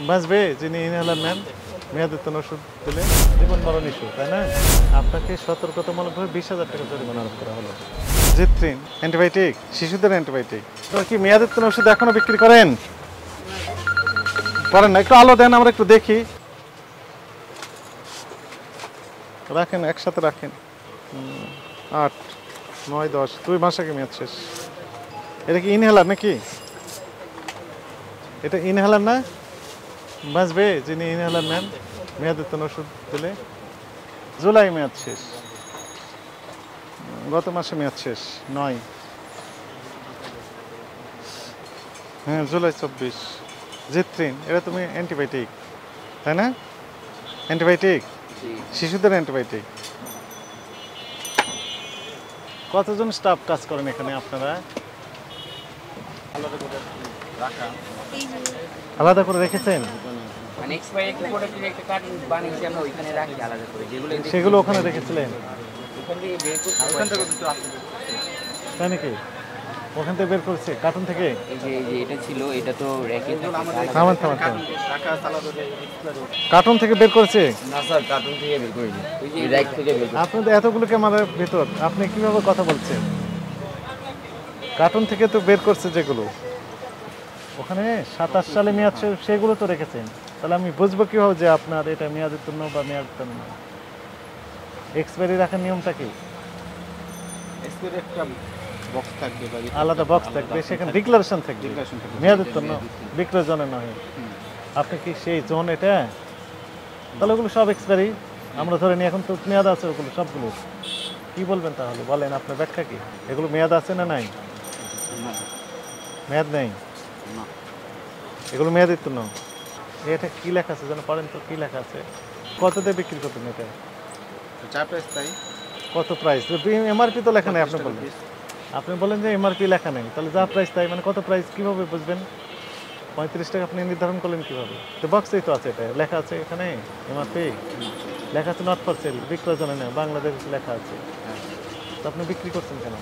বাঁচবে যিনি ইনহেলার নেন মেয়াদোত্তীর্ণ ওষুধ দিলে জীবন মরণ ইস্যু, তাই না? আপনাকে সতর্কতামূলকভাবে 20,000 টাকা জরিমানা আরোপ করা হলো। জিত্রিন অ্যান্টিবায়োটিক, শিশুদের অ্যান্টিবায়োটিক। তো কি মেয়াদোত্তীর্ণ ওষুধ এখনো বিক্রি করেন? করেন না? একটু আলো দেন, আমরা একটু দেখি। রাখেন, একসাথে রাখেন। 8, 9, 10, 2 মাস আগে মেয়াদ শেষ। এটা কি ইনহেলার নাকি? এটা ইনহেলার না? বাঁচবে যিনি ইনহেলার নেন মেয়াদোত্তীর্ণ ওষুধ দিলে? জুলাই মেয়াদ শেষ, গত মাসে মেয়াদ শেষ 9। হ্যাঁ, জুলাই 24। জিত্রিন, এটা তুমি অ্যান্টিবায়োটিক, তাই না? অ্যান্টিবায়োটিক, শিশুদের অ্যান্টিবায়োটিক। কতজন স্টাফ কাজ করেন এখানে আপনারা? আলাদা করে রেখেছেন? সেগুলো ওখানে রেখেছিলেন, তাই নাকি? ওখান থেকে বের করছে কার্টুন থেকে? এটা ছিল, এটা তো রেখে থামান থামান থামান। কার্টুন থেকে বের করেছে? না স্যার, কার্টুন থেকে বের করিনি, ওই র্যাক থেকে বের করেছি। আপনাদের এতগুলো ক্যামেরার ভেতর আপনি কিভাবে কথা বলছেন? কার্টুন থেকে তো বের করছে যেগুলো, ওখানে 27 সালে মেয়াদ সেগুলো তো রেখেছেন। তাহলে আমি বুঝবো কিভাবে যে আপনার এটা মেয়াদোত্তীর্ণ বা মেয়াদোত্তীর্ণ না? এক্সপায়ারি রাখার নিয়মটা কি? আলাদা বক্স থাকবে, সেখানে ডিক্লারেশন থাকবে মেয়াদোত্তীর্ণ, বিক্রয়জনের নয়। আপনি কি সেই জোন এটা? তাহলে ওগুলো সব এক্সপায়ারি আমরা ধরে নিই, এখন তো মেয়াদ আছে ওগুলো সবগুলো। কি বলবেন তাহলে? বলেন আপনার ব্যাখ্যা কি? এগুলো মেয়াদ আছে না নাই? মেয়াদ নেই, এগুলো মেয়াদোত্তীর্ণ। এটা কি লেখা আছে যেন, পড়েন তো কি লেখা আছে? কত দিয়ে বিক্রি করতেন এটা? কত প্রাইস? এমআরপি তো লেখা নেই। আপনি বলেন যে এমআরপি লেখা নেই, তাহলে যা প্রাইস তাই, মানে কত প্রাইস কিভাবে বুঝবেন? 35 টাকা আপনি নির্ধারণ করলেন কিভাবে? তো বক্সেই তো আছে, এটা লেখা আছে এখানে এমআরপি লেখা আছে, নট ফর সেল, বিক্রয়ের জন্য না, বাংলাদেশ লেখা আছে। তো আপনি বিক্রি করছেন কেন?